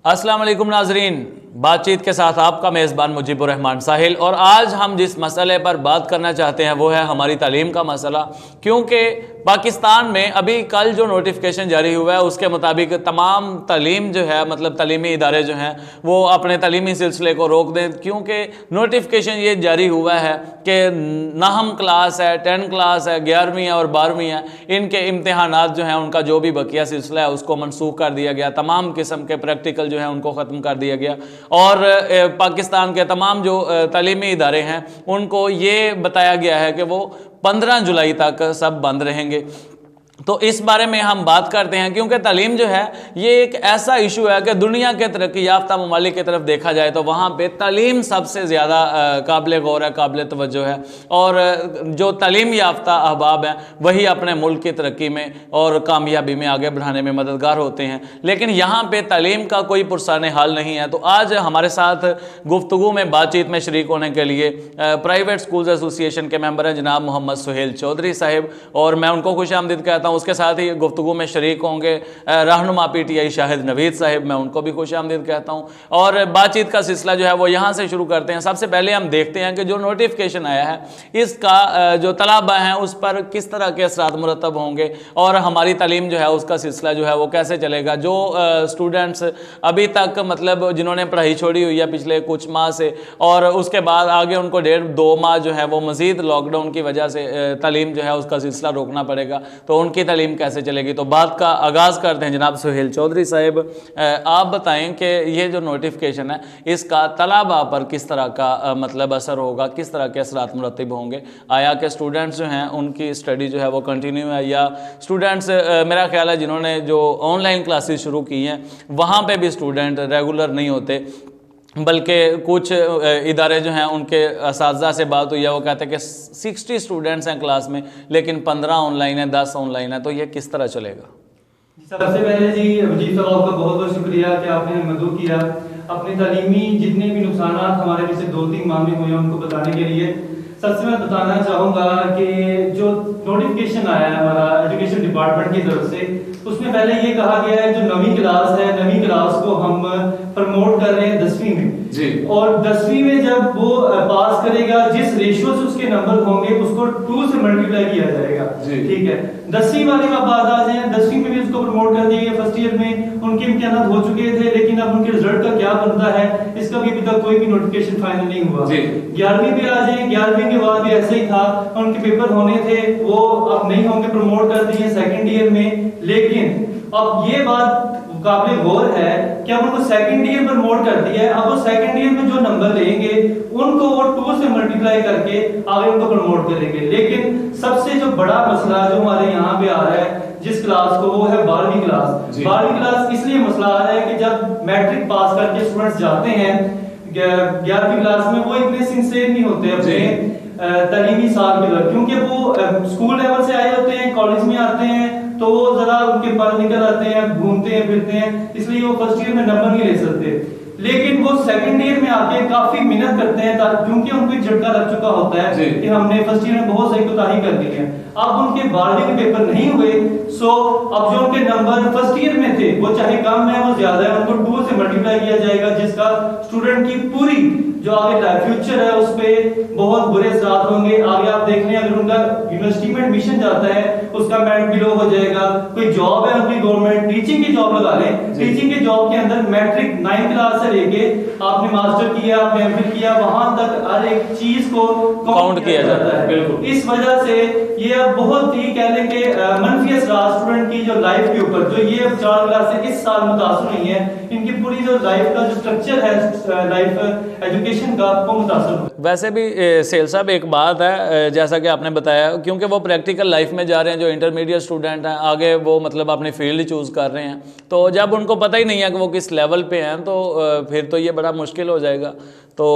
अस्सलाम वालेकुम नाजरीन, बातचीत के साथ आपका मेज़बान मुजीबुर रहमान साहिल। और आज हम जिस मसले पर बात करना चाहते हैं वो है हमारी तालीम का मसला। क्योंकि पाकिस्तान में अभी कल जो नोटिफिकेशन जारी हुआ है उसके मुताबिक तमाम तालीम जो है, मतलब तालीमी इदारे जो हैं वो अपने तालीमी सिलसिले को रोक दें। क्योंकि नोटिफिकेशन ये जारी हुआ है कि नाहम क्लास है, 10 क्लास है, 11वीं है और 12वीं है, इनके इम्तहानात जो हैं उनका जो भी बकिया सिलसिला है उसको मनसूख कर दिया गया। तमाम किस्म के प्रैक्टिकल जो है उनको ख़त्म कर दिया गया और पाकिस्तान के तमाम जो तालीमी इदारे हैं उनको ये बताया गया है कि वो 15 जुलाई तक सब बंद रहेंगे। तो इस बारे में हम बात करते हैं क्योंकि तालीम जो है ये एक ऐसा इशू है कि दुनिया के तरक्की याफ्ता ममालिक की तरफ देखा जाए तो वहाँ पे तालीम सबसे ज़्यादा काबिल गौर है, काबिल तवज्जो है। और जो तालीम याफ्ता अहबाब हैं वही अपने मुल्क की तरक्की में और कामयाबी में आगे बढ़ाने में मददगार होते हैं। लेकिन यहाँ पे तालीम का कोई पुरसाने हाल नहीं है। तो आज हमारे साथ गुफ्तगू में बातचीत में शरीक होने के लिए प्राइवेट स्कूल्स एसोसिएशन के मेंबर हैं जनाब मोहम्मद सुहेल चौधरी साहिब, और मैं उनको खुशामदीद कहता हूँ। उसके साथ ही गुफ्तगू में शरीक होंगे रहनुमा PTI शाहिद नवीद साहिब, मैं उनको भी खुशामदीद कहता हूँ। और बातचीत का सिलसिला जो है वो यहाँ से शुरू करते हैं। सबसे पहले हम देखते हैं कि जो नोटिफिकेशन आया है इसका जो तलबा हैं उस पर किस तरह के असरात मुरतब होंगे और हमारी तालीम जो है उसका सिलसिला जो है वो कैसे चलेगा। जो स्टूडेंट्स अभी तक मतलब जिन्होंने पढ़ाई छोड़ी हुई है पिछले कुछ माह से और उसके बाद आगे उनको 1.5-2 माह जो है वो मज़ीद लॉकडाउन की वजह से तालीम जो है उसका सिलसिला रोकना पड़ेगा, तो उनकी तालीम कैसे चलेगी। तो बात का आगाज़ करते हैं। जनाब सुहेल चौधरी साहिब, आप बताएं कि ये जो नोटिफिकेशन है इसका तलबा पर किस तरह का मतलब असर होगा, किस तरह के असरात मुरतब होंगे। आया कि स्टूडेंट्स जो हैं उनकी स्टडी जो है वो कंटिन्यू है, या स्टूडेंट्स मेरा ख्याल है जिन्होंने जो ऑनलाइन क्लासेस शुरू की हैं वहाँ पे भी स्टूडेंट रेगुलर नहीं होते, बल्कि कुछ इदारे जो हैं उनके असातिज़ा से बात हुई है, वो कहते हैं कि 60 स्टूडेंट्स हैं क्लास में लेकिन 15 ऑनलाइन है, 10 ऑनलाइन है। तो ये किस तरह चलेगा? सबसे पहले जी वजीर साहब आपका बहुत बहुत शुक्रिया कि आपने मदद किया अपनी तालीमी जितने भी नुकसान हमारे पिछले 2-3 माह में हुए हैं उनको बताने के लिए। सबसे मैं बताना चाहूँगा कि जो नोटिफिकेशन आया है हमारा एजुकेशन डिपार्टमेंट की तरफ से, उसमें पहले ये कहा गया है जो नवीं क्लास है, नवीं क्लास को हम प्रमोट कर रहे हैं 10वीं में जी। और 10वीं में जब वो पास करेगा जिस रेशियो से उसके नंबर होंगे उसको 2 से मल्टीप्लाई किया जाएगा, ठीक है। 10वीं वाले का बात आ जाए, 10वीं में भी उसको प्रमोट कर दिया गया। फर्स्ट ईयर में उनके इम्तिहान हो चुके थे लेकिन अब उनके रिजल्ट का क्या बनता है इसका भी अभी तक कोई भी नोटिफिकेशन फाइनल नहीं हुआ। 11वीं पे आ जाए, 11वीं के बाद भी ऐसे ही था, उनके पेपर होने थे वो अब नहीं होंगे, प्रमोट कर दिए सेकंड ईयर में। लेकिन अब ये बात काबिल गौर है कि अब उनको सेकंड ईयर पर प्रमोट कर दिया है। अब वो सेकंड ईयर में जो नंबर लेंगे उनको वो 2 से मल्टीप्लाई करके आगे उनको प्रमोट करेंगे। लेकिन सबसे जो बड़ा मसला जो हमारे यहाँ पे आ रहा है जिस क्लास को, वो है 12वीं क्लास। 12वीं क्लास इसलिए मसला आ रहा है कि जब मैट्रिक पास करके स्टूडेंट्स जाते हैं 11वीं क्लास में वो इतने सिंसियर नहीं होते अपने तालीमी साल के दौरान, क्योंकि वो स्कूल लेवल से आए होते हैं, कॉलेज में आते हैं तो वो जरा उनके पर निकल आते हैं, घूमते हैं फिरते हैं, इसलिए वो फर्स्ट ईयर में नंबर नहीं ले सकते। लेकिन वो सेकंड ईयर में आके काफी मेहनत करते हैं क्योंकि उनको एक झटका लग चुका होता है कि हमने फर्स्ट ईयर में बहुत सही कोताही कर दी है। अब उनके 12वीं के पेपर नहीं हुए, सो अब जो उनके नंबर फर्स्ट ईयर में थे वो चाहे कम है वो ज्यादा है, उनको 2 से मल्टीप्लाई किया जाएगा, जिसका स्टूडेंट की पूरी जो आगे फ्यूचर है उस पे बहुत बुरे असर होंगे। आगे आप देख रहे हैं अगर उनका यूनिवर्सिटी में एडमिशन जाता है उसका मेरिट बिलो हो जाएगा। कोई जॉब है उनकी गवर्नमेंट टीचिंग की जॉब लगा लें, टीचिंग की जॉब के अंदर मैट्रिक 9th क्लास से लेके आपने मास्टर किया, आपने एमफिल किया, वहां तक हर एक चीज को काउंट किया जाता है। बिल्कुल इस वजह से ये अब बहुत ही कह लें कि मनफी असरात स्टूडेंट की जो लाइफ के ऊपर, जो ये 4 क्लास से इस साल मुतासर हुई है, इनकी पूरी जो लाइफ का जो स्ट्रक्चर है लाइफ एजुकेशन का वो मुतासर हुआ। वैसे भी सेल साहब एक बात है, जैसा कि आपने बताया, क्योंकि वो प्रैक्टिकल लाइफ में जा रहे हैं, जो इंटरमीडिएट स्टूडेंट हैं आगे वो मतलब अपनी फील्ड चूज़ कर रहे हैं, तो जब उनको पता ही नहीं है कि वो किस लेवल पे हैं तो फिर तो ये बड़ा मुश्किल हो जाएगा। तो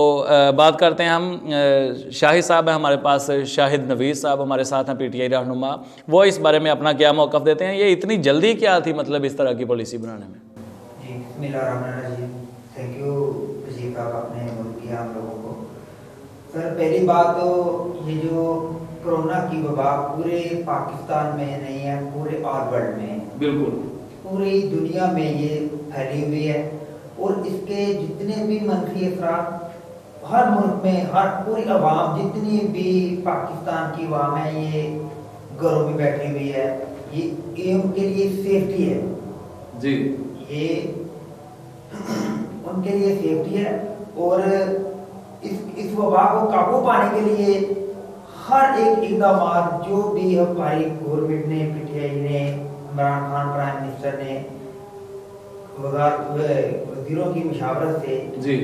बात करते हैं हम शाहिद साहब हैं हमारे पास, शाहिद नवीद साहब हमारे साथ हैं PTI रहनुमा, वो इस बारे में अपना क्या मौक़िफ़ देते हैं। ये इतनी जल्दी क्या थी मतलब इस तरह की पॉलिसी बनाने में? जी बिस्मिल्लाहिर्रहमानिर्रहीम, थैंक यू वज़ीर साहब, आपने मदद किया हम लोगों को। सर पहली बात तो ये जो कोरोना की वबा पूरे पाकिस्तान में नहीं है, पूरे ऑल वर्ल्ड में, बिल्कुल पूरी दुनिया में ये फैली हुई है और इसके जितने भी मंफी असरात हर मुल्क में, हर पूरी आवाम, जितनी भी पाकिस्तान की आवाम है, ये घरों में बैठी हुई है, ये उनके लिए सेफ्टी है जी, ये उनके लिए सेफ्टी है। और इस वबा को काबू पाने के लिए हर एक इकदाम जो भी हमारी गवर्नमेंट ने, पीटीआई ने, इमरान खान प्राइम मिनिस्टर ने वजीरों की मुशावरत से जी,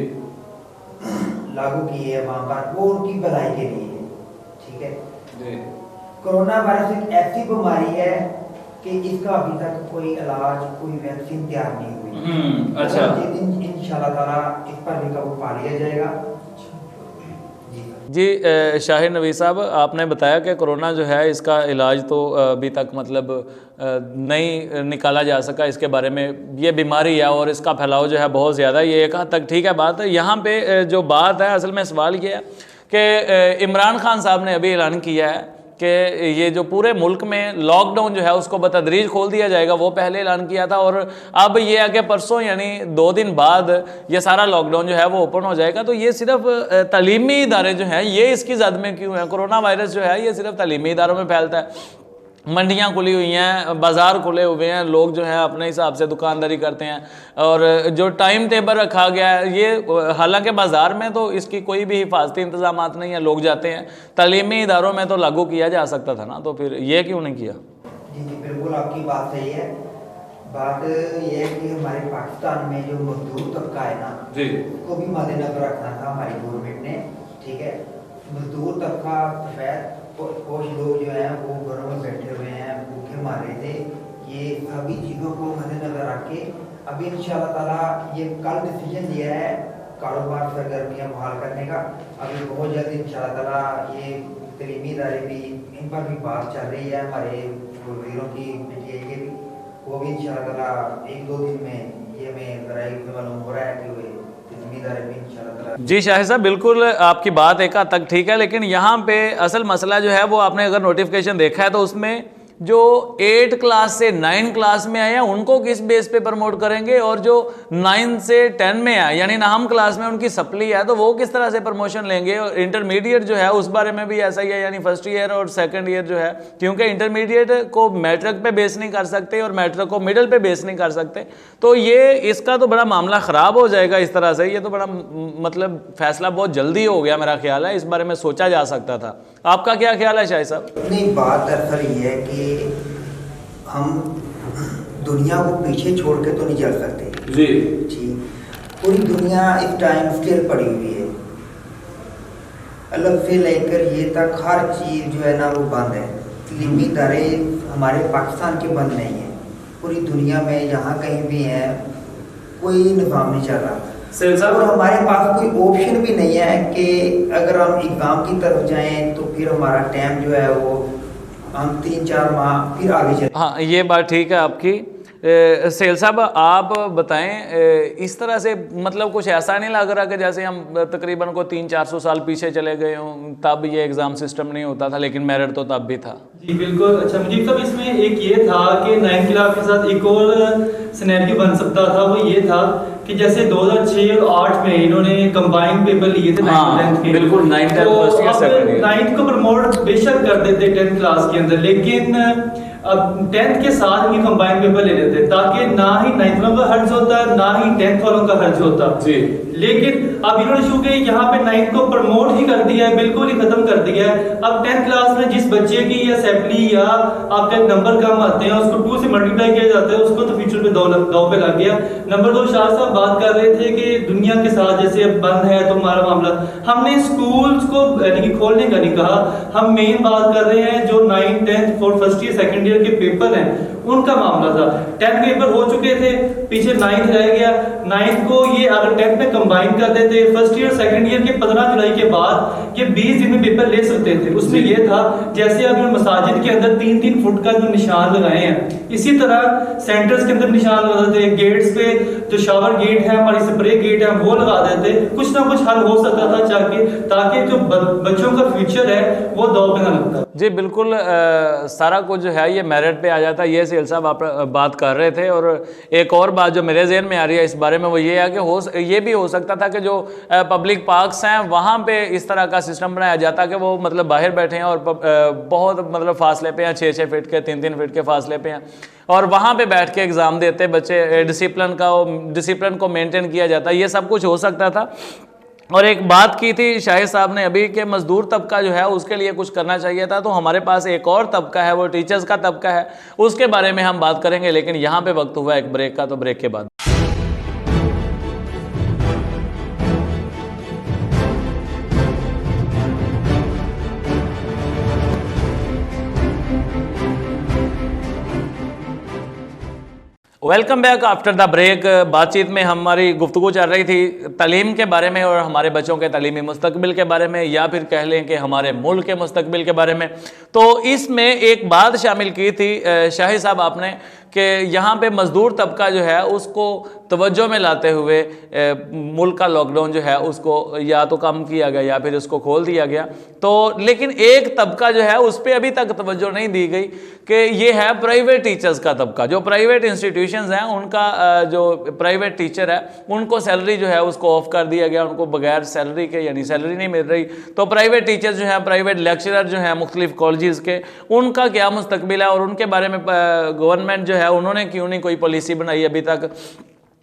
लागू किए हैं वहाँ पर, वो उनकी भलाई के लिए है। ठीक है, जी, कोरोना वायरस एक ऐसी बीमारी है कि इसका अभी तक कोई इलाज, कोई वैक्सीन तैयार नहीं हुई। अच्छा, इंशाल्लाह ताला इस पर भी काबू पा लिया जाएगा। जी शाहिर नबी साहब, आपने बताया कि कोरोना जो है इसका इलाज तो अभी तक मतलब नहीं निकाला जा सका, इसके बारे में ये बीमारी है और इसका फैलाव जो है बहुत ज़्यादा, ये एक हद तक ठीक है बात। यहाँ पे जो बात है असल में सवाल ये है कि इमरान खान साहब ने अभी ऐलान किया है कि ये जो पूरे मुल्क में लॉकडाउन जो है उसको बतदरीज खोल दिया जाएगा, वो पहले ऐलान किया था और अब ये आगे परसों यानी 2 दिन बाद ये सारा लॉकडाउन जो है वो ओपन हो जाएगा। तो ये सिर्फ तालीमी इदारे जो हैं ये इसकी जद में क्यों हैं? कोरोना वायरस जो है ये सिर्फ तालीमी इदारों में फैलता है, मंडियाँ खुली हुई हैं, बाज़ार खुले हुए हैं, लोग जो हैं अपने हिसाब से दुकानदारी करते हैं और जो टाइम टेबल रखा गया है ये, हालांकि बाज़ार में तो इसकी कोई भी हिफाजती इंतजामात नहीं है, लोग जाते हैं, तालीमी इदारों में तो लागू किया जा सकता था ना, तो फिर ये क्यों नहीं किया? जी जी बिल्कुल आपकी बात सही है। बात ये है कि हमारे पाकिस्तान में जो मजदूर तबका है ना जी, उसको भी मद्देनजर रखना था हमारी गवर्नमेंट ने। ठीक है, मजदूर तबका सफेद कुछ लोग जो हैं वो घरों में बैठे हुए हैं, भूखे मार रहे थे, ये सभी चीज़ों को मद्देनजर रख के अभी इंशाल्लाह ताला ये कल डिसीजन लिया है कारोबार सरगर्मियाँ बहाल करने का। अभी बहुत जल्द इंशाल्लाह ताला ये तलीमी इदारे भी, इन पर भी बात चल रही है हमारे वज़ीरों की, पीटीआई के भी, वो भी इंशाल्लाह ताला 1-2 दिन में ये हमें ज़राए से मालूम हो रहा है कि जी शाहिद साहब, बिल्कुल आपकी बात एक हद तक ठीक है, लेकिन यहाँ पे असल मसला जो है वो आपने अगर नोटिफिकेशन देखा है तो उसमें जो 8 क्लास से 9 क्लास में आए हैं उनको किस बेस पे प्रमोट करेंगे और जो 9 से 10 में आए यानी नाम क्लास में उनकी सप्ली है तो वो किस तरह से प्रमोशन लेंगे? और इंटरमीडिएट जो है उस बारे में भी ऐसा ही है, यानी फर्स्ट ईयर और सेकंड ईयर जो है, क्योंकि इंटरमीडिएट को मैट्रिक पे बेस नहीं कर सकते और मैट्रिक को मिडिल पे बेस नहीं कर सकते, तो ये इसका तो बड़ा मामला ख़राब हो जाएगा इस तरह से। ये तो बड़ा मतलब फैसला बहुत जल्दी हो गया, मेरा ख्याल है इस बारे में सोचा जा सकता था। आपका क्या ख्याल है शाहिद साहब? नहीं, बात दरअसल ये है कि हम दुनिया को पीछे छोड़ के तो नहीं चल सकते जी जी। पूरी दुनिया इस टाइम स्टिल पड़ी हुई है, अलग से लेकर ये तक हर चीज़ जो है ना वो बंद है। तलीमी इदारे हमारे पाकिस्तान के बंद नहीं है, पूरी दुनिया में जहाँ कहीं भी है कोई निज़ाम नहीं चल रहा और हमारे पास कोई ऑप्शन भी नहीं है कि अगर हम एग्ज़ाम की तरफ जाएं तो फिर हमारा टाइम जो है वो हम 3-4 माह फिर आगे चले। हाँ, ये बात ठीक है आपकी। सेल साहब आप बताएं, इस तरह से मतलब कुछ ऐसा नहीं लग रहा कि जैसे हम तकरीबन को 300-400 साल पीछे चले गए हों, तब ये एग्ज़ाम सिस्टम नहीं होता था लेकिन मेरिट तो तब भी था? जी बिल्कुल। अच्छा मुजीब साहब, इसमें एक ये था कि 9 क्लास के साथ एक और सिनेरियो बन सकता था, वो ये था कि जैसे 2006 और 8 में इन्होंने कंबाइंड पेपर लिए थे 9th 10th के, बिल्कुल 9th 10th first year second year, 9th को प्रमोट बेशक कर देते 10th क्लास के अंदर, लेकिन अब 10th के साथ ही कंबाइंड पेपर ले लेते ताकि ना ही 9th वालों का हर्ज होता ना ही 10th वालों का हर्ज होता जी। लेकिन अब इन्होंने शू के यहाँ पे 9th को प्रमोट ही कर दिया है, बिल्कुल ही खत्म कर दिया है। अब 10th क्लास में जिस बच्चे की या सैपली या आपके नंबर कम आते हैं उसको 2 से मल्टीप्लाई किया जाता है, उसको तो फ्यूचर में दाव पे लग गया। नंबर 2, शाह साहब बात कर रहे थे कि दुनिया के साथ जैसे अब बंद है तो हमारा मामला, हमने स्कूल्स को यानी कि खोलने का नहीं कहा, हम मेन बात कर रहे हैं जो 9th 10th first year second year के पेपर हैं उनका मामला था। 10th पेपर हो चुके थे, पीछे 9th रह गया। 9th को ये अगर 10th में कंबाइन कर देते, फर्स्ट ईयर सेकंड ईयर के 15 जुलाई के बाद ये 20 दिन में पेपर ले सकते थे। उसमें ये था जैसे अब मसाजिद के अंदर 3-3 फुट का जो निशान लगाए हैं, इसी तरह सेंटर्स के अंदर निशान लगाते थे, गेट्स पे जो शावर गेट है, हमारी स्प्रे गेट है, वो लगा देते, कुछ ना कुछ हल हो सकता था ताकि जो बच्चों का फ्यूचर है वो दांव पे ना लगता। जी बिल्कुल, सारा कुछ जो है ये मेरिट पे आ जाता है। ये सेल साहब आप बात कर रहे थे, और एक और बात जो मेरे जहन में आ रही है इस बारे में वो ये है कि ये भी हो सकता था कि जो पब्लिक पार्क्स हैं वहाँ पे इस तरह का सिस्टम बनाया जाता कि वो मतलब बाहर बैठे हैं और बहुत मतलब फासले पे हैं, 6-6 फीट के, 3-3 फीट के फासले पे हैं, और वहाँ पे बैठ के एग्ज़ाम देते बच्चे, डिसिप्लिन को मेंटेन किया जाता। ये सब कुछ हो सकता था। और एक बात की थी शाहिद साहब ने अभी कि मजदूर तबका जो है उसके लिए कुछ करना चाहिए था, तो हमारे पास एक और तबका है, वो टीचर्स का तबका है, उसके बारे में हम बात करेंगे। लेकिन यहाँ पे वक्त हुआ एक ब्रेक का, तो ब्रेक के बाद welcome back after the break. बातचीत में हमारी गुफ्तगू चल रही थी तालीम के बारे में और हमारे बच्चों के तालीमी मुस्तकबिल के बारे में, या फिर कह लें कि हमारे मुल्क के मुस्तकबिल के बारे में। तो इसमें एक बात शामिल की थी शाहिद साहब आपने कि यहाँ पे मज़दूर तबका जो है उसको तवज्जो में लाते हुए मुल्क का लॉकडाउन जो है उसको या तो कम किया गया या फिर उसको खोल दिया गया। तो लेकिन एक तबका जो है उस पर अभी तक तवज्जो नहीं दी गई कि ये है प्राइवेट टीचर्स का तबका। जो प्राइवेट इंस्टीट्यूशंस हैं उनका जो प्राइवेट टीचर है उनको सैलरी जो है उसको ऑफ कर दिया गया, उनको बगैर सैलरी के, यानी सैलरी नहीं मिल रही। तो प्राइवेट टीचर्स जो हैं, प्राइवेट लेक्चरर जो हैं मुख्तलिफ कॉलेजेस के, उनका क्या मुस्तकबिल है और उनके बारे में गवर्नमेंट जो है उन्होंने क्यों नहीं कोई पॉलिसी बनाई अभी तक।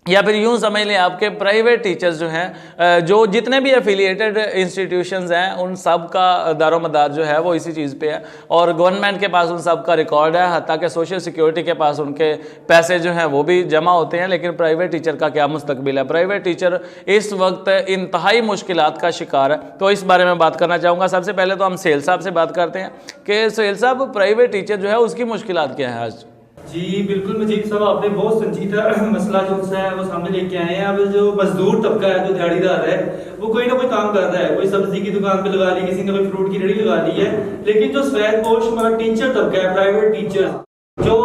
या फिर यूं समझ लें आपके प्राइवेट टीचर्स जो हैं, जो जितने भी एफिलिएटेड इंस्टीट्यूशंस हैं, उन सब का दारोमदार जो है वो इसी चीज़ पे है, और गवर्नमेंट के पास उन सब का रिकॉर्ड है, हत्ता कि सोशल सिक्योरिटी के पास उनके पैसे जो हैं वो भी जमा होते हैं। लेकिन प्राइवेट टीचर का क्या मुस्तकबिल है? प्राइवेट टीचर इस वक्त इंतहाई मुश्किलात का शिकार है। तो इस बारे में बात करना चाहूँगा। सबसे पहले तो हम सेल साहब से बात करते हैं कि सेल साहब प्राइवेट टीचर जो है उसकी मुश्किलात क्या है आज? जी बिल्कुल मजीद साहब, आपने बहुत संजीदा मसला जो सा है वो सामने लेके आए हैं। अब जो मजदूर तबका है, जो दिहाड़ीदार है, वो कोई ना कोई काम कर रहा है, कोई सब्जी की दुकान पे लगा ली, किसी ने कोई फ्रूट की रेहड़ी लगा ली है। लेकिन जो सफेद पोश टीचर तबका है, प्राइवेट टीचर, जो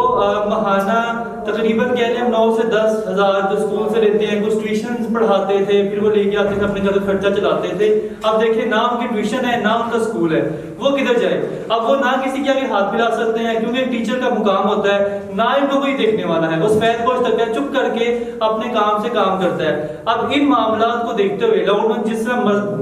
महाना तकरीबन कह लें 9 से 10 हज़ार जो स्कूल से लेते हैं, कुछ ट्यूशन पढ़ाते थे, फिर वो लेके आते थे, अपने घर का खर्चा चलाते थे। अब देखिए ना उनकी ट्यूशन है ना उनका स्कूल है, वो किधर जाए? अब वो ना किसी के आगे हाथ मिला सकते हैं क्योंकि एक टीचर का मुकाम होता है, ना इनको कोई देखने वाला है। वो सफेद पोश तक है, चुप करके अपने काम से काम करता है। अब इन मामला को देखते हुए लॉकडाउन जिस तरह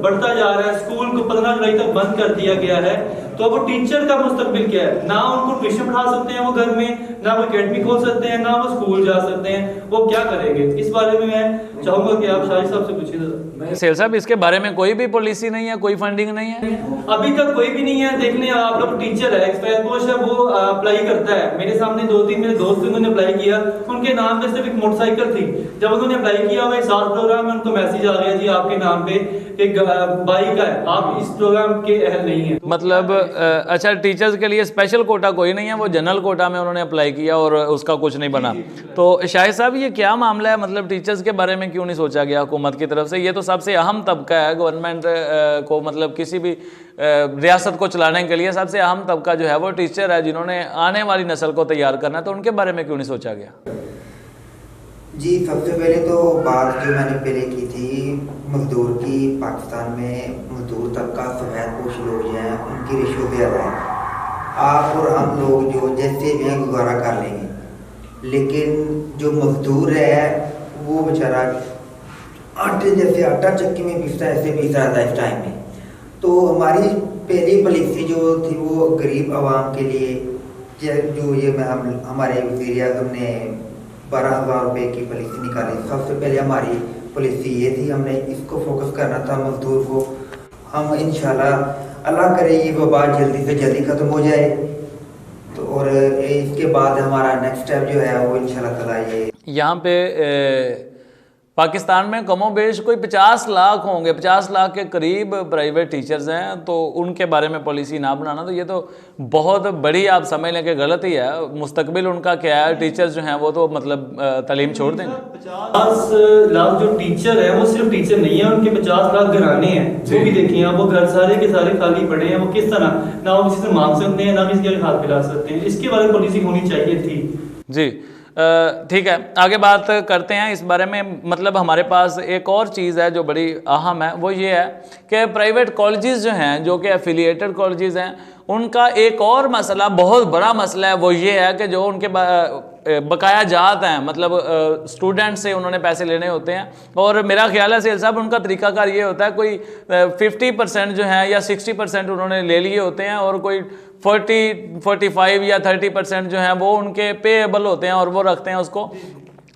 बढ़ता जा रहा है, स्कूल को 15 जुलाई तक बंद कर दिया गया है, तो वो टीचर का मुस्तकबिल क्या है? ना उनको ट्यूशन पढ़ा सकते हैं वो घर में, ना वो अकेडमी खोल सकते हैं, ना वो स्कूल जा सकते हैं, वो क्या करेंगे? इस बारे में मैं चाहूंगा कि आप शाहिद साहब से पूछिए। सेल साहब, इसके बारे में कोई भी पॉलिसी नहीं है, कोई फंडिंग नहीं है? अभी तक कोई भी नहीं है। देख लें आप लोग, टीचर है, एक्सपायर पोस्ट है, वो अप्लाई करता है। मेरे सामने 2-3 मेरे दोस्त उन्होंने अप्लाई किया, उनके नाम पे सिर्फ एक मोटरसाइकिल थी। जब उन्होंने अप्लाई किया हुआ साथ प्रोग्राम में, उनको मैसेज आ गया जी आपके नाम पे एक बाइक है, आप इस प्रोग्राम के अहल नहीं है। मतलब अच्छा, टीचर्स के लिए स्पेशल कोटा कोई नहीं है, वो जनरल कोटा में उन्होंने अप्लाई किया और उसका कुछ नहीं बना। तो शाहिद साहब, ये क्या मामला है? मतलब टीचर्स के बारे में क्यों नहीं सोचा गया हुकूमत की तरफ से? ये तो सबसे अहम तबका है गवर्नमेंट को, मतलब किसी भी रियासत को चलाने के लिए सबसे अहम तबका जो है वो टीचर है, जिन्होंने आने वाली नस्ल को तैयार करना है। तो उनके बारे में क्यों नहीं सोचा गया? जी, सबसे पहले तो बात जो मैंने पहले की थी मजदूर की, पाकिस्तान में मजदूर तबका, सफेद पोश लोग जो हैं उनकी रेशो ज़्यादा है। आप और हम लोग जो जैसे भी हैं गुजारा कर लेंगे, लेकिन जो मजदूर है वो बेचारा आटे जैसे आटा चक्की में पीसता है, ऐसे पीस रहा था इस टाइम में। तो हमारी पहली पॉलिसी जो थी वो गरीब आवाम के लिए, जो ये हमारे वज़ीर-ए-आज़म ने 12,000 रुपये की पॉलिसी निकाली। सबसे पहले हमारी पॉलिसी ये थी, हमने इसको फोकस करना था मजदूर को। हम इंशाल्लाह अल्लाह करे ये वबा जल्दी से जल्दी ख़त्म हो जाए, तो और इसके बाद हमारा नेक्स्ट स्टेप जो है वो इंशाल्लाह ताला ये यहाँ पे पाकिस्तान में कमोबेश कोई 50 लाख होंगे, 50 लाख के करीब प्राइवेट टीचर्स हैं। तो उनके बारे में पॉलिसी ना बनाना, तो ये तो बहुत बड़ी आप समझ लें कि गलती है। मुस्तकबिल उनका क्या है? टीचर्स जो हैं वो तो मतलब तालीम छोड़ देंगे। 50 लाख जो टीचर है वो सिर्फ टीचर नहीं है, उनके 50 लाख घराने हैं, वो भी देखिए आप, वो घर सारे के सारे खाली पड़े हैं। वो किस तरह, ना वो किसी से मांग सकते हैं, ना किसी के हाथ मिला सकते हैं। इसके बारे में पॉलिसी होनी चाहिए थी। जी, ठीक है, आगे बात करते हैं इस बारे में। मतलब हमारे पास एक और चीज़ है जो बड़ी अहम है, वो ये है कि प्राइवेट कॉलेजेस जो हैं, जो कि एफिलिएटेड कॉलेजेस हैं, उनका एक और मसला, बहुत बड़ा मसला है, वो ये है कि जो उनके बकाया जात हैं, मतलब स्टूडेंट से उन्होंने पैसे लेने होते हैं, और मेरा ख्याल है सेल साहब उनका तरीकाकार ये होता है, कोई 50% जो है या 60% उन्होंने ले लिए होते हैं, और कोई 45 या 30% जो है वो उनके पेएबल होते हैं और वो रखते हैं उसको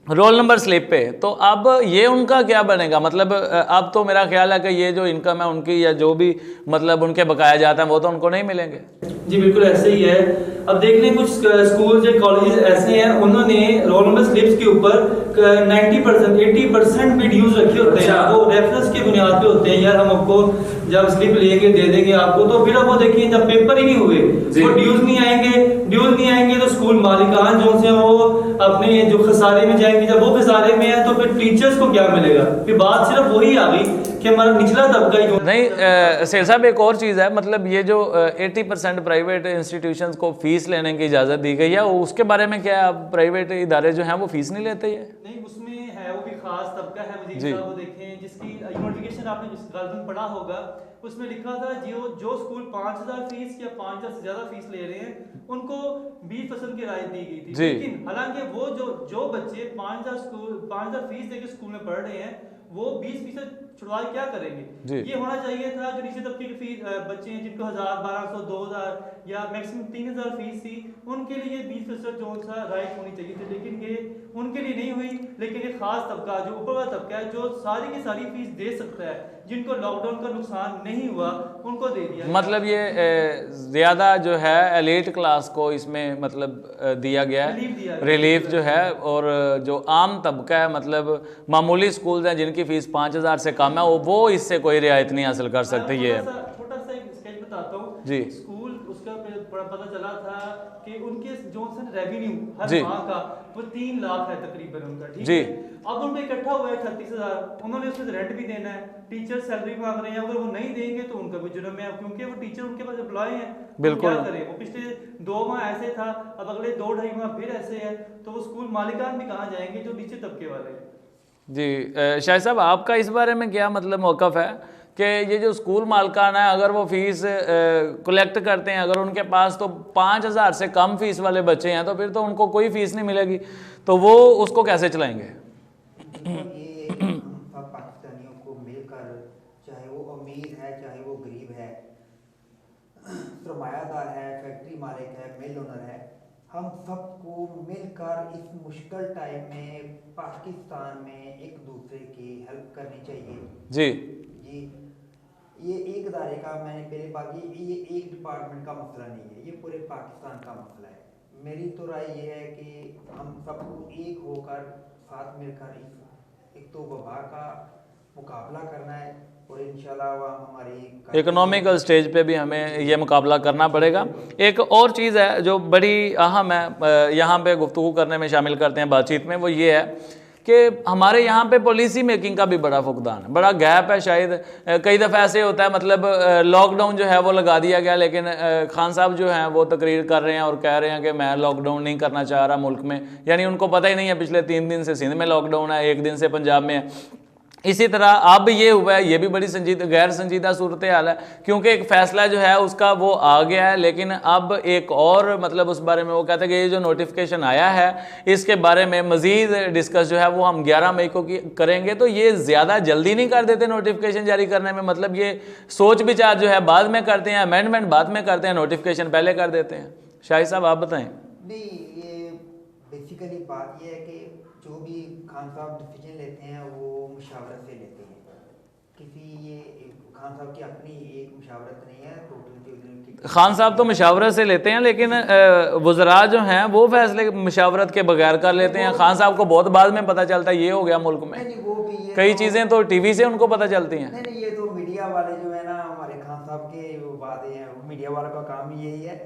रोल नंबर स्लिप पे। तो अब ये उनका क्या बनेगा? मतलब अब तो मेरा ख्याल है कि ये जो इनकम है उनकी, या जो भी मतलब उनके बकाया जाता है, वो तो उनको नहीं मिलेंगे। जी बिल्कुल ऐसे ही है। अब देख लें कुछ स्कूल या कॉलेजेस ऐसे हैं, उन्होंने रोल नंबर स्लिप्स के ऊपर 90% 80% भी ड्यूज रखे होते हैं। वो रेफरेंस के बुनियाद पे होते हैं, यार हम आपको जब स्लिप लेके दे देंगे आपको, तो फिर अब वो देखिए जब पेपर ही नहीं हुए वो ड्यूज नहीं आएंगे तो स्कूल मालिकान जो से वो अपने जो खसारे में जाएंगे। जब वो खसारे में है तो फिर टीचर्स को क्या मिलेगा? फिर बात सिर्फ वही आ गई कि हमारा निचला तबका ही नहीं। सेठ साहब एक और चीज़ है, मतलब ये जो 80% प्राइवेट इंस्टीट्यूशंस को फीस लेने की इजाज़त दी गई है, उसके बारे में क्या है? प्राइवेट इदारे जो हैं वो फीस नहीं लेते? ये नहीं, उसमें है वो भी खास तबका है वजीर साहब, वो देखें जिसकी नोटिफिकेशन आपने जिस गार्जियन पढ़ा होगा, उसमें लिखा था जो स्कूल 5000 फीस या 5000 से ज्यादा फीस ले रहे हैं उनको 20% की राहत दी गई थी। लेकिन हालांकि वो जो बच्चे 5000 फीस देके स्कूल में पढ़ रहे हैं वो 20% छुड़वा क्या करेंगे? ये होना चाहिए था जो नीचे तबके के बच्चे हैं जिनको 1000 1200 2000 या मैक्सिमम 3000 फीस थी, उनके लिए 20% जो सा राइट होनी चाहिए थी, लेकिन ये उनके लिए नहीं हुई। लेकिन ये खास तबका जो ऊपर वाला तबका है जो सारी की सारी फीस दे सकता है, जिनको लॉकडाउन का नुकसान नहीं हुआ उनको दे दिया। मतलब ये ज्यादा जो है एलीट क्लास को इसमें मतलब दिया गया है रिलीफ जो है, और जो आम तबका है, मतलब मामूली स्कूल हैं जिनकी फीस 5000 से कम है, वो इससे कोई रियायत नहीं हासिल कर सकते। ये छोटा सा एक स्केच बताता हूँ जी। स्कूल उसका पता चला था कि उनके जो रेवेन्यू हर माह का वो 3 लाख है तकरीबन उनका, ठीक है। अब उनको इकट्ठा हुआ है 36000, उन्होंने उसमें रेंट भी देना है, टीचर सैलरी मांग रहे हैं, अगर वो नहीं देंगे तो उनका भी जुर्म है, क्योंकि वो टीचर उनके पास एम्प्लॉय हैं। बिल्कुल क्या करें? वो पिछले 2 माह ऐसे था, अब अगले 2-2.5 माह फिर ऐसे है, तो वो स्कूल मालिकान भी कहाँ जाएंगे जो नीचे तबके वाले हैं। जी शाहिद साहब आपका इस बारे में क्या मतलब मौक़िफ़ है कि ये जो स्कूल मालिकान है अगर वो फीस कलेक्ट करते हैं, अगर उनके पास तो 5000 से कम फीस वाले बच्चे हैं तो फिर तो उनको कोई फीस नहीं मिलेगी, तो वो उसको कैसे चलाएंगे? ये हम सब पाकिस्तानियों को मिलकर, चाहे वो अमीर है चाहे वो गरीब है, सरमायादार है, फैक्ट्री मालिक है, मिल ओनर है, हम सबको मिलकर इस मुश्किल टाइम में पाकिस्तान में एक दूसरे की हेल्प करनी चाहिए। जी ये एक इदारे का, मैंने पहले बात की, ये एक डिपार्टमेंट का मसला नहीं है, ये पूरे पाकिस्तान का मसला है। मेरी तो राय ये है कि हम सबको एक होकर साथ मिलकर एक तो वबा का मुकाबला करना है, और इंशाल्लाह हमारी इकोनॉमिकल स्टेज पे भी हमें ये मुकाबला करना पड़ेगा। एक और चीज़ है जो बड़ी अहम है, यहाँ पे गुफ्तगू करने में शामिल करते हैं बातचीत में, वो ये है कि हमारे यहाँ पे पॉलिसी मेकिंग का भी बड़ा फुकदान है, बड़ा गैप है। शायद कई दफ़ा ऐसे होता है, मतलब लॉकडाउन जो है वो लगा दिया गया, लेकिन खान साहब जो हैं वो तकरीर कर रहे हैं और कह रहे हैं कि मैं लॉकडाउन नहीं करना चाह रहा मुल्क में, यानी उनको पता ही नहीं है पिछले 3 दिन से सिंध में लॉकडाउन है, 1 दिन से पंजाब में है। इसी तरह अब ये हुआ है, ये भी बड़ी गैर संजीदा सूरत हाल है, क्योंकि एक फ़ैसला जो है उसका वो आ गया है, लेकिन अब एक और मतलब उस बारे में वो कहते हैं कि ये जो नोटिफिकेशन आया है इसके बारे में मज़ीद डिस्कस जो है वो हम 11 मई को करेंगे। तो ये ज़्यादा जल्दी नहीं कर देते नोटिफिकेशन जारी करने में? मतलब ये सोच विचार जो है बाद में करते हैं, अमेंडमेंट बाद में करते हैं, नोटिफिकेशन पहले कर देते हैं। शाहिद साहब आप बताएं। नहीं, ये बेसिकली बात ये है कि जो भी खान साहब डिसीजन लेते हैं वो मुशावरत से लेते हैं, ये खान साहब की अपनी एक मुशावरत नहीं है, टोटल खान साहब तो मुशावरत से लेते हैं, लेकिन वज़रा जो हैं वो फैसले मुशावरत के बगैर कर लेते हैं। खान साहब को बहुत बाद में पता चलता है ये हो गया मुल्क में, कई चीज़ें तो टीवी से उनको पता चलती हैं। नहीं, ये तो मीडिया वाले जो है ना, हमारे खान साहब के बातें हैं, मीडिया वालों का काम यही है,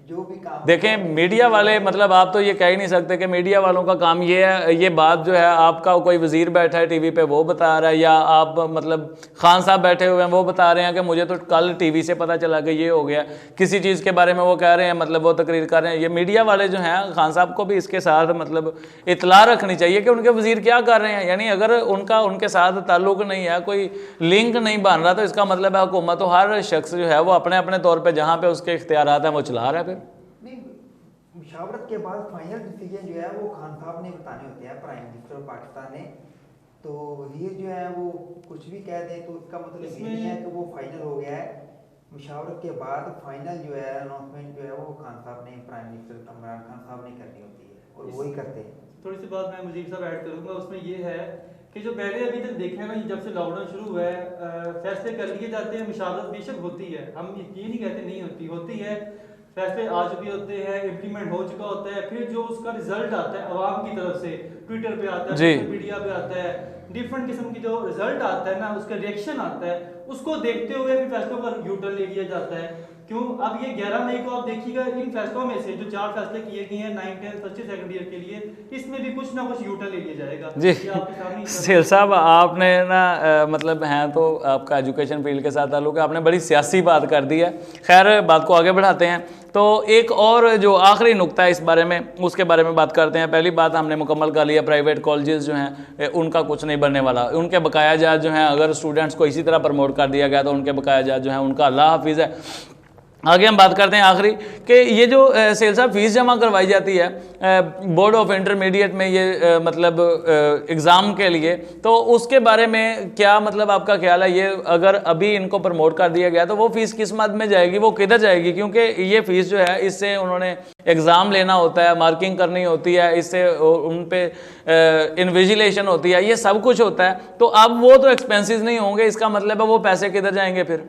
जो भी काम देखें मीडिया वाले, मतलब आप तो ये कह ही नहीं सकते कि मीडिया वालों का काम ये है, ये बात जो है आपका कोई वजीर बैठा है टीवी पे वो बता रहा है, या आप मतलब खान साहब बैठे हुए हैं वो बता रहे हैं कि मुझे तो कल टीवी से पता चला कि ये हो गया, किसी चीज़ के बारे में वो कह रहे हैं, मतलब वो तकरीर कर रहे हैं। ये मीडिया वाले जो हैं, खान साहब को भी इसके साथ मतलब इतला रखनी चाहिए कि उनके वजीर क्या कर रहे हैं। यानी अगर उनका उनके साथ ताल्लुक नहीं है, कोई लिंक नहीं बन रहा, तो इसका मतलब है हुकूमत तो हर शख्स जो है वो अपने अपने तौर पर जहाँ पे उसके इख्तियारात हैं वो चला रहा है। फिर नहीं, मुशावरत के बाद फाइनल डिसीजन जो है वो खान साहब ने बताने होते हैं, प्राइम मिनिस्टर ऑफ पाकिस्तान ने। तो ये जो है वो कुछ भी कह दें तो इसका मतलब ये नहीं है कि वो फाइनल हो गया है। मुशावरत के बाद फाइनल जो है अनाउंसमेंट जो है वो खान साहब ने, प्राइम मिनिस्टर इमरान खान साहब ने करनी होती है और वही करते हैं। थोड़ी सी बात मैं मुजीब साहब ऐड करूंगा, उसमें ये है कि जो पहले अभी तक देखे ना, जब से लॉकडाउन शुरू हुआ है फैसले कर लिए जाते हैं, मुशावरत बेशक होती है, हम ये नहीं कहते नहीं होती, होती है, फैसले आ चुके होते हैं, इम्प्लीमेंट हो चुका होता है। फिर जो उसका रिजल्ट आता है अवाम की तरफ से, ट्विटर पे आता है, सोशल मीडिया पे आता है, डिफरेंट किस्म की जो रिजल्ट आता है ना, उसका रिएक्शन आता है, उसको देखते हुए फिर फैसलों पर यू टर्न ले लिया जाता है। क्यों? अब ये 11 मई को आप देखिएगा, इन फैसलों में से जो 4 फैसले किए गए हैं 9, 10, 25 सेकंड ईयर के लिए, इसमें भी कुछ ना कुछ यू टर्न ले लिया जाएगा। जी आपके सामने सेल साहब, आपने ना मतलब हैं तो आपका एजुकेशन फील्ड के साथ ताल्लुक है, आपने बड़ी सियासी बात कर दी है। खैर बात को आगे बढ़ाते हैं। तो एक और जो आखिरी नुक्ता है इस बारे में, उसके बारे में बात करते हैं। पहली बात हमने मुकम्मल कर लिया, प्राइवेट कॉलेजेस जो हैं उनका कुछ नहीं बनने वाला, उनके बकाया जात जो हैं, अगर स्टूडेंट्स को इसी तरह प्रमोट कर दिया गया तो उनके बकाया जात जो हैं उनका अल्लाह हाफिज़ है। आगे हम बात करते हैं आखिरी कि ये जो सेल साहब फीस जमा करवाई जाती है बोर्ड ऑफ इंटरमीडिएट में, ये मतलब एग्ज़ाम के लिए, तो उसके बारे में क्या मतलब आपका ख्याल है? ये अगर अभी इनको प्रमोट कर दिया गया तो वो फीस किस मद में जाएगी, वो किधर जाएगी? क्योंकि ये फीस जो है इससे उन्होंने एग्ज़ाम लेना होता है, मार्किंग करनी होती है, इससे उन पे इन्विजिलेशन होती है, ये सब कुछ होता है। तो अब वो तो एक्सपेंसेस नहीं होंगे, इसका मतलब है वो पैसे किधर जाएंगे फिर?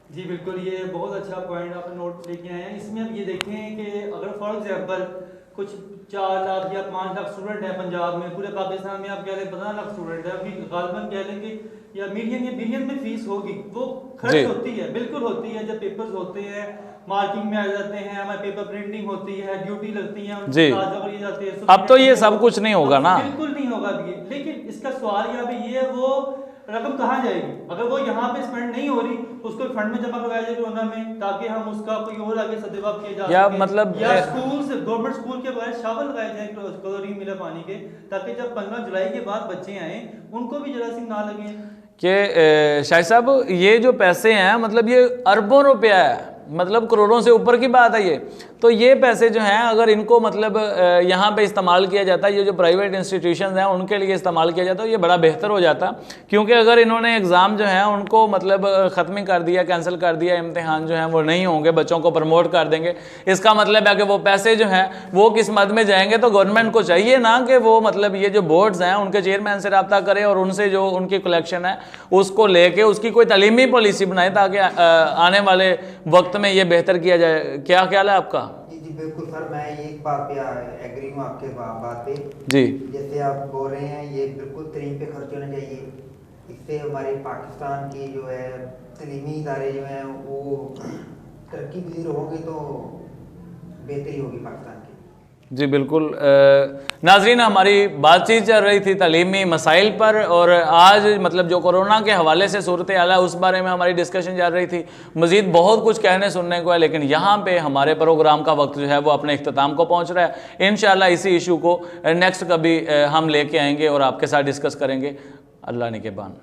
जी बिल्कुल, ये बहुत अच्छा पॉइंट आपने नोट लेके आए हैं। इसमें अब ये देखें कि अगर फॉर एग्जांपल कुछ 4 लाख या 5 लाख स्टूडेंट है पंजाब में, पूरे पाकिस्तान में आप कह लें 15 लाख स्टूडेंट है, अभी गालबन कह लेंगे या मिलियन या बिलियन में फीस होगी, वो खर्च होती है, बिल्कुल होती है। जब पेपर्स होते हैं, मार्किंग में आ जाते हैं, हमारे पेपर प्रिंटिंग होती है, ड्यूटी लगती है, जाते हैं, अब तो ये सब कुछ नहीं होगा ना, बिल्कुल नहीं होगा अभी। लेकिन इसका सवाल यहाँ पे ये है, वो रकम कहाँ जाएगी? अगर वो यहाँ पे स्पेंड नहीं हो रही, उसको फंड में जमा करवाया जाए कोरोना में, ताकि हम उसका कोई और आगे सदुपयोग किया जा या सके। मतलब या स्कूल से, गवर्नमेंट स्कूल के बगैर शावल लगाए जाए क्लोरीन मिला पानी के, ताकि जब 15 जुलाई के बाद बच्चे आए उनको भी जरासीम ना लगे। कि शाहिद साहब ये जो पैसे हैं मतलब ये अरबों रुपया है, मतलब करोड़ों से ऊपर की बात है ये। तो ये पैसे जो हैं अगर इनको मतलब यहाँ पे इस्तेमाल किया जाता है, ये जो प्राइवेट इंस्टीट्यूशंस हैं उनके लिए इस्तेमाल किया जाता है, ये बड़ा बेहतर हो जाता। क्योंकि अगर इन्होंने एग्ज़ाम जो है उनको मतलब ख़त्म कर दिया, कैंसिल कर दिया, इम्तिहान जो हैं वो नहीं होंगे, बच्चों को प्रमोट कर देंगे, इसका मतलब है कि वो पैसे जो हैं वो किस मद में जाएंगे? तो गवर्नमेंट को चाहिए ना कि वो मतलब ये जो बोर्ड्स हैं उनके चेयरमैन से रब्ता करे और उनसे जो उनकी कलेक्शन है उसको लेके उसकी कोई तालीमी पॉलिसी बनाए, ताकि आने वाले वक्त में ये बेहतर किया जाए। क्या ख्याल है आपका? जी बिल्कुल सर, मैं एक बात पे एग्री हूँ आपके बात पे। जी जैसे आप बोल रहे हैं ये बिल्कुल तरीन पे खर्च होना चाहिए, इससे हमारे पाकिस्तान की जो है तलीमी इदारे जो हैं वो तरक्की पजीर होंगे, तो बेहतरी होगी पाकिस्तान की। जी बिल्कुल। नाजरीन, हमारी बातचीत चल रही थी तालीमी मसाइल पर, और आज मतलब जो कोरोना के हवाले से सूरत हाल है उस बारे में हमारी डिस्कशन चल रही थी। मज़ीद बहुत कुछ कहने सुनने को है, लेकिन यहाँ पे हमारे प्रोग्राम का वक्त जो है वो अपने इख्तिताम को पहुँच रहा है। इंशाअल्लाह इसी इशू को नेक्स्ट कभी हम लेके आएंगे और आपके साथ डिस्कस करेंगे। अल्लाह निगहबान।